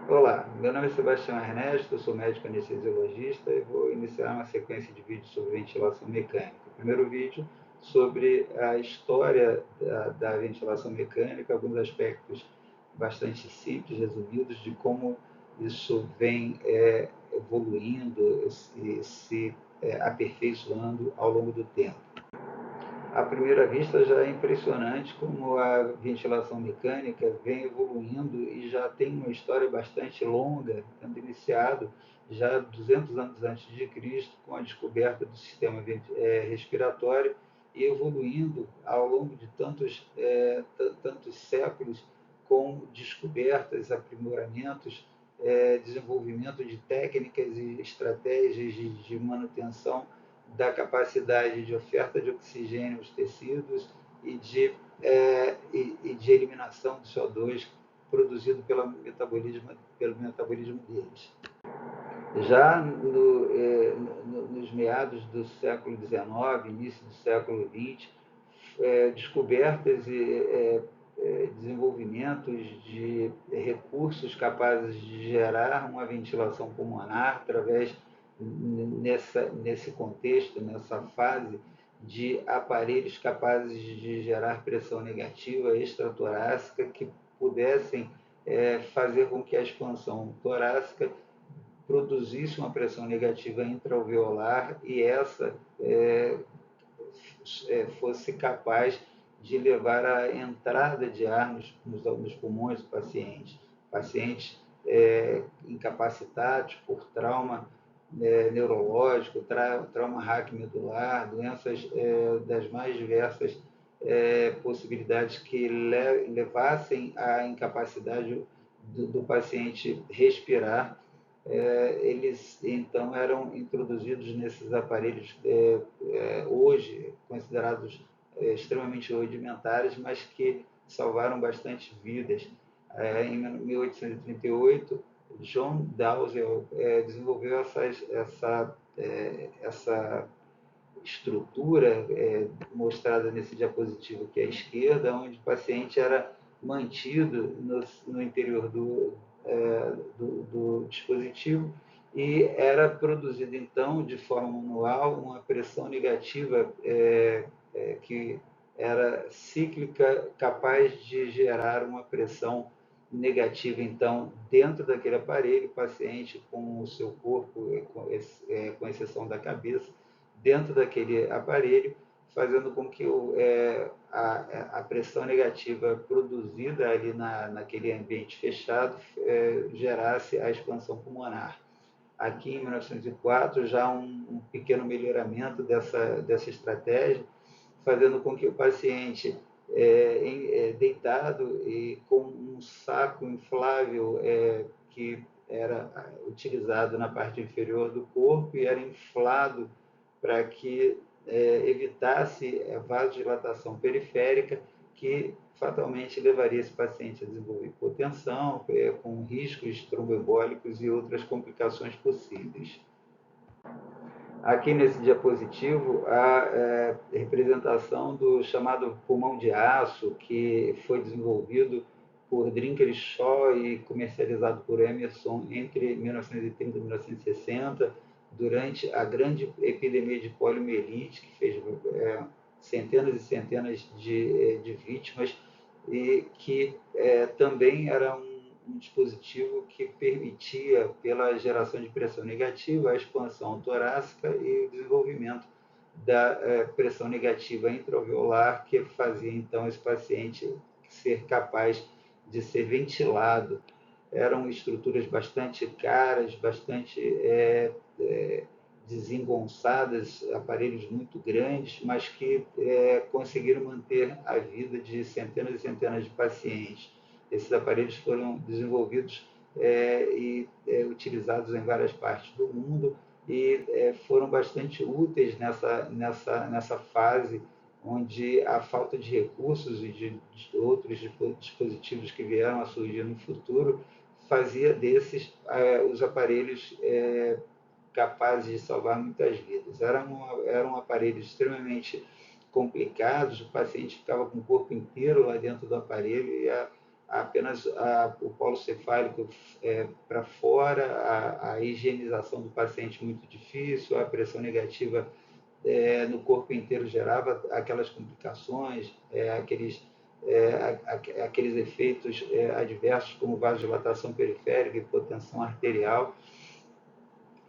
Olá, meu nome é Sebastião Ernesto, sou médico anestesiologista e vou iniciar uma sequência de vídeos sobre ventilação mecânica. O primeiro vídeo sobre a história da ventilação mecânica, alguns aspectos bastante simples, resumidos, de como isso vem evoluindo e se aperfeiçoando ao longo do tempo. À primeira vista já é impressionante como a ventilação mecânica vem evoluindo e já tem uma história bastante longa, tendo iniciado já 200 anos antes de Cristo, com a descoberta do sistema respiratório e evoluindo ao longo de tantos séculos com descobertas, aprimoramentos, desenvolvimento de técnicas e estratégias de manutenção da capacidade de oferta de oxigênio aos tecidos e de eliminação do CO2 produzido pelo metabolismo deles. Já nos meados do século XIX, início do século XX, descobertas e desenvolvimentos de recursos capazes de gerar uma ventilação pulmonar através nesse contexto, nessa fase de aparelhos capazes de gerar pressão negativa extratorácica que pudessem fazer com que a expansão torácica produzisse uma pressão negativa intraalveolar e essa fosse capaz de levar à entrada de ar nos pulmões do paciente. Pacientes incapacitados por trauma neurológico, trauma raquimedular, doenças das mais diversas possibilidades que levassem à incapacidade do paciente respirar. Eles então eram introduzidos nesses aparelhos hoje considerados extremamente rudimentares, mas que salvaram bastante vidas. Em 1838, John Dowsell desenvolveu essa estrutura mostrada nesse diapositivo aqui à esquerda, onde o paciente era mantido no interior do dispositivo e era produzida então de forma manual uma pressão negativa que era cíclica, capaz de gerar uma pressão negativa então dentro daquele aparelho, o paciente com o seu corpo, com exceção da cabeça, dentro daquele aparelho, fazendo com que a pressão negativa produzida ali naquele ambiente fechado gerasse a expansão pulmonar. Aqui em 1904, já um pequeno melhoramento dessa estratégia, fazendo com que o paciente deitado e com um saco inflável que era utilizado na parte inferior do corpo e era inflado para que evitasse a vasodilatação periférica, que fatalmente levaria esse paciente a desenvolver hipotensão, com riscos tromboembólicos e outras complicações possíveis. Aqui nesse diapositivo, a representação do chamado pulmão de aço, que foi desenvolvido por Drinker Shaw e comercializado por Emerson entre 1930 e 1960, durante a grande epidemia de poliomielite, que fez centenas e centenas de vítimas, e que também era um dispositivo que permitia, pela geração de pressão negativa, a expansão torácica e o desenvolvimento da pressão negativa intraalveolar, que fazia então esse paciente ser capaz de ser ventilado. Eram estruturas bastante caras, bastante desengonçadas, aparelhos muito grandes, mas que conseguiram manter a vida de centenas e centenas de pacientes. Esses aparelhos foram desenvolvidos e utilizados em várias partes do mundo e foram bastante úteis nessa fase onde a falta de recursos e de outros dispositivos que vieram a surgir no futuro fazia desses os aparelhos capazes de salvar muitas vidas. Eram aparelhos extremamente complicados, o paciente ficava com o corpo inteiro lá dentro do aparelho e apenas o polo cefálico para fora, a higienização do paciente muito difícil, a pressão negativa no corpo inteiro gerava aquelas complicações, aqueles efeitos adversos como vasodilatação periférica, hipotensão arterial,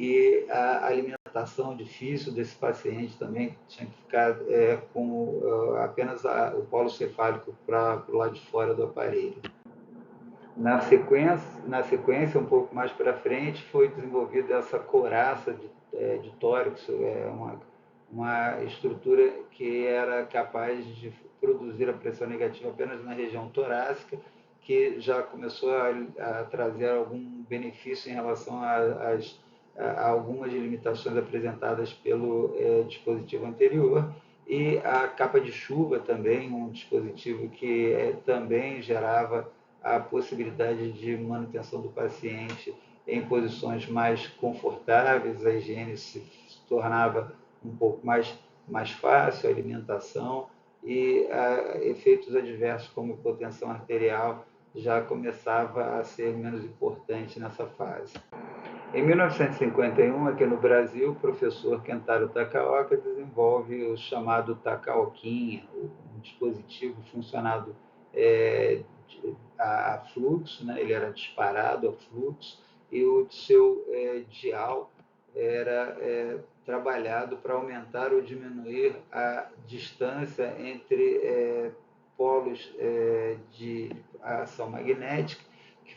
e a alimentação difícil desse paciente também, tinha que ficar com apenas o polo cefálico para o lado de fora do aparelho. Na sequência, um pouco mais para frente, foi desenvolvida essa coraça de tórax, uma estrutura que era capaz de produzir a pressão negativa apenas na região torácica, que já começou a trazer algum benefício em relação a algumas limitações apresentadas pelo dispositivo anterior. E a capa de chuva também, um dispositivo que também gerava a possibilidade de manutenção do paciente em posições mais confortáveis, a higiene se tornava um pouco mais fácil, a alimentação, e efeitos adversos como hipotensão arterial já começava a ser menos importante nessa fase. Em 1951, aqui no Brasil, o professor Kentaro Takaoka desenvolve o chamado Takaokinha, um dispositivo funcionado a fluxo, né? Ele era disparado a fluxo, e o seu dial era trabalhado para aumentar ou diminuir a distância entre polos de ação magnética, que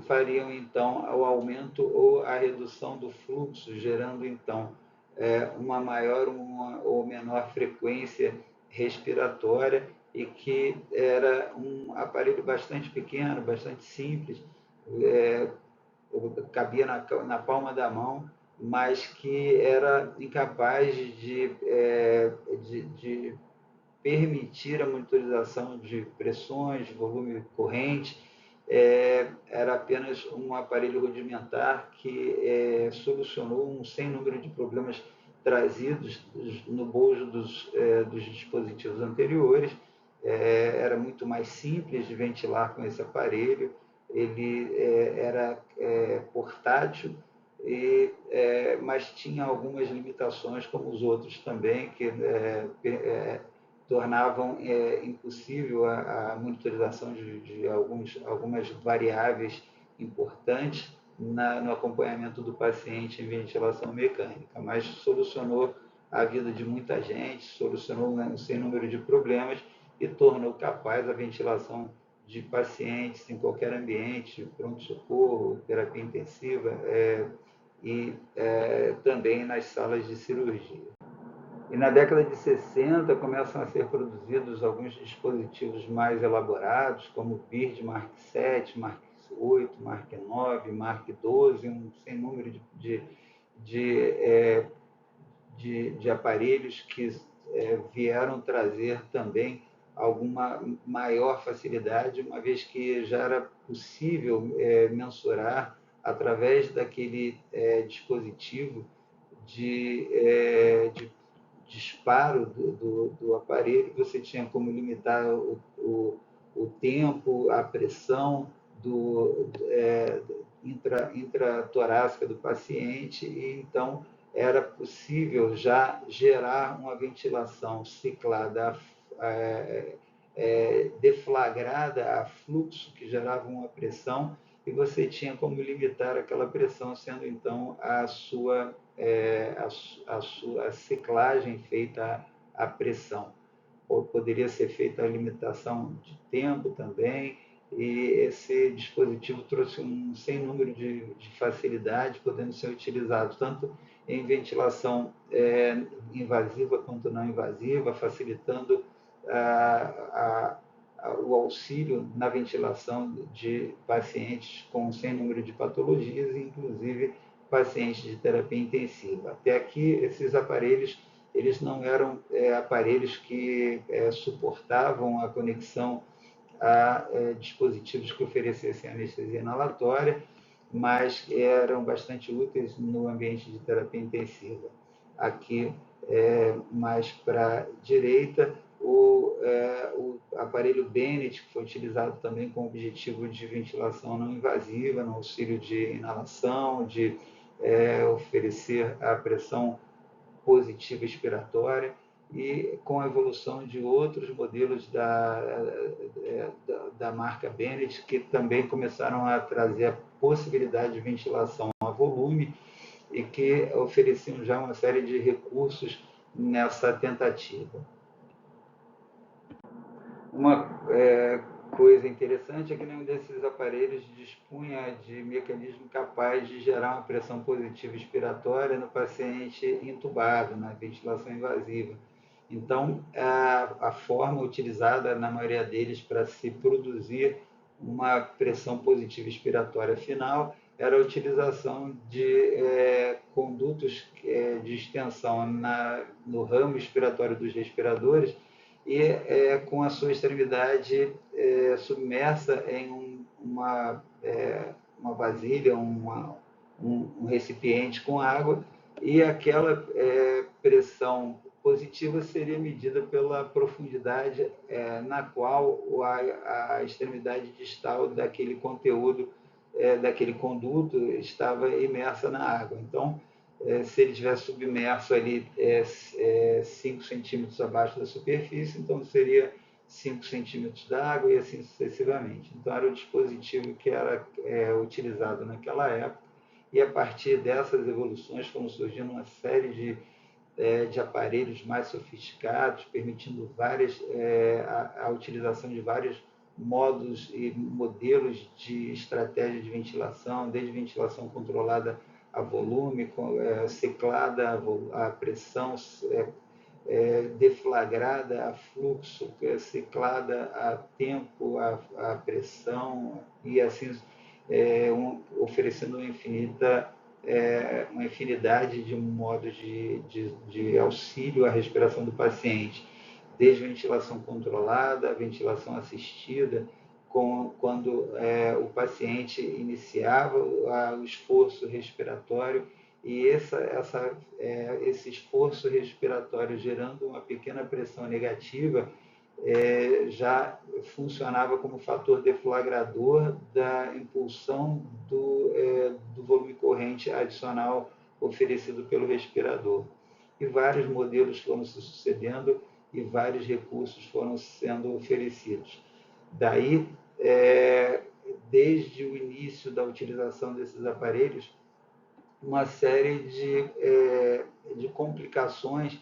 fariam então o aumento ou a redução do fluxo, gerando então uma maior ou menor frequência respiratória, e que era um aparelho bastante pequeno, bastante simples, cabia na palma da mão, mas que era incapaz de permitir a monitorização de pressões, volume corrente. Era apenas um aparelho rudimentar que solucionou um sem número de problemas trazidos no bojo dos dispositivos anteriores. Era muito mais simples de ventilar com esse aparelho, ele era portátil, mas tinha algumas limitações, como os outros também, que tornavam impossível a monitorização de algumas variáveis importantes no acompanhamento do paciente em ventilação mecânica, mas solucionou a vida de muita gente, solucionou um sem número de problemas e tornou capaz a ventilação de pacientes em qualquer ambiente, pronto-socorro, terapia intensiva e também nas salas de cirurgia. E na década de 60 começam a ser produzidos alguns dispositivos mais elaborados, como o BIRD Mark 7, Mark 8, Mark 9, Mark 12, um sem número de aparelhos que vieram trazer também alguma maior facilidade, uma vez que já era possível mensurar, através daquele dispositivo de disparo do aparelho, você tinha como limitar o tempo, a pressão intratorácica do paciente, e então era possível já gerar uma ventilação ciclada, deflagrada a fluxo, que gerava uma pressão, e você tinha como limitar aquela pressão, sendo então a sua ciclagem feita à pressão. Ou poderia ser feita a limitação de tempo também, e esse dispositivo trouxe um sem número de facilidades, podendo ser utilizado tanto em ventilação invasiva quanto não invasiva, facilitando o auxílio na ventilação de pacientes com sem número de patologias, inclusive pacientes de terapia intensiva. Até aqui, esses aparelhos eles não eram aparelhos que suportavam a conexão a dispositivos que oferecessem anestesia inalatória, mas eram bastante úteis no ambiente de terapia intensiva. Aqui, mais para a direita, o aparelho Bennett, que foi utilizado também com o objetivo de ventilação não invasiva, no auxílio de inalação, de oferecer a pressão positiva expiratória, e com a evolução de outros modelos da marca Bennett, que também começaram a trazer a possibilidade de ventilação a volume e que ofereciam já uma série de recursos nessa tentativa. Uma coisa interessante é que nenhum desses aparelhos dispunha de mecanismo capaz de gerar uma pressão positiva expiratória no paciente intubado, na ventilação invasiva. Então, a forma utilizada na maioria deles para se produzir uma pressão positiva expiratória final era a utilização de condutos de extensão no ramo expiratório dos respiradores, e com a sua extremidade submersa em uma vasilha, um recipiente com água, e aquela pressão positiva seria medida pela profundidade na qual a extremidade distal daquele conteúdo, daquele conduto, estava imersa na água. Então, se ele estivesse submerso ali 5 centímetros abaixo da superfície, então seria 5 centímetros d'água e assim sucessivamente. Então, era o dispositivo que era utilizado naquela época, e a partir dessas evoluções foram surgindo uma série de aparelhos mais sofisticados, permitindo a utilização de vários modos e modelos de estratégia de ventilação, desde ventilação controlada a volume, ciclada a pressão, deflagrada a fluxo, ciclada a tempo, a pressão, e assim oferecendo uma infinidade de modos de auxílio à respiração do paciente, desde ventilação controlada, ventilação assistida, quando o paciente iniciava o esforço respiratório, e esse esforço respiratório gerando uma pequena pressão negativa já funcionava como fator deflagrador da impulsão do volume corrente adicional oferecido pelo respirador. E vários modelos foram se sucedendo e vários recursos foram sendo oferecidos. Daí, desde o início da utilização desses aparelhos, uma série de complicações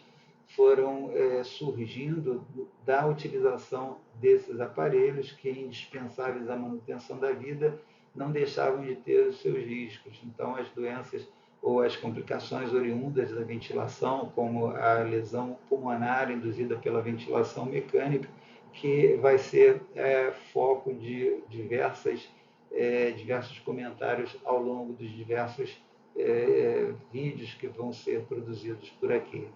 foram surgindo da utilização desses aparelhos, que, indispensáveis à manutenção da vida, não deixavam de ter os seus riscos. Então, as doenças ou as complicações oriundas da ventilação, como a lesão pulmonar induzida pela ventilação mecânica, que vai ser foco de diversos comentários ao longo dos diversos vídeos que vão ser produzidos por aqui.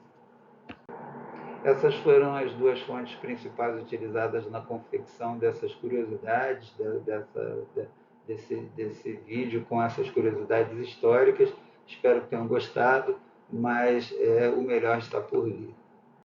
Essas foram as duas fontes principais utilizadas na confecção dessas curiosidades, desse vídeo com essas curiosidades históricas. Espero que tenham gostado, mas o melhor está por vir.